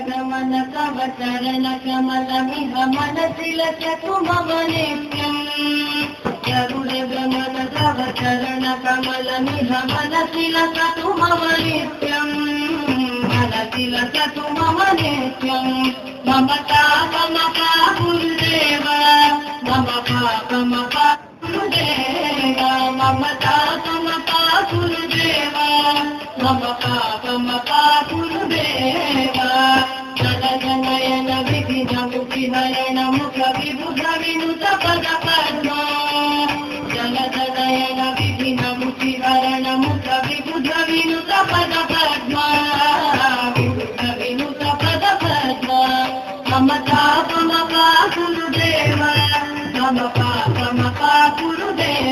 गमन तव चरण कमल मिह मनसिलक तुमम नित्यं गरुड गमन तव चरण कमल मिह मनसिलक तुमम नित्यं मनसिलक तुमम नित्यं ममता गुरुदेव ममता गुरुदेव ममता गुरुदेव ममता गुरुदेव जल जनयन विघ्न मुखि हरण मुख विबुध विनुत पद पद्म जल जनयन विघ्न मुखि हरण मुख विबुध विनुत पद पद्म विबुध विनुत पद पद्म ममता गुरुदेव ममता गुरुदेव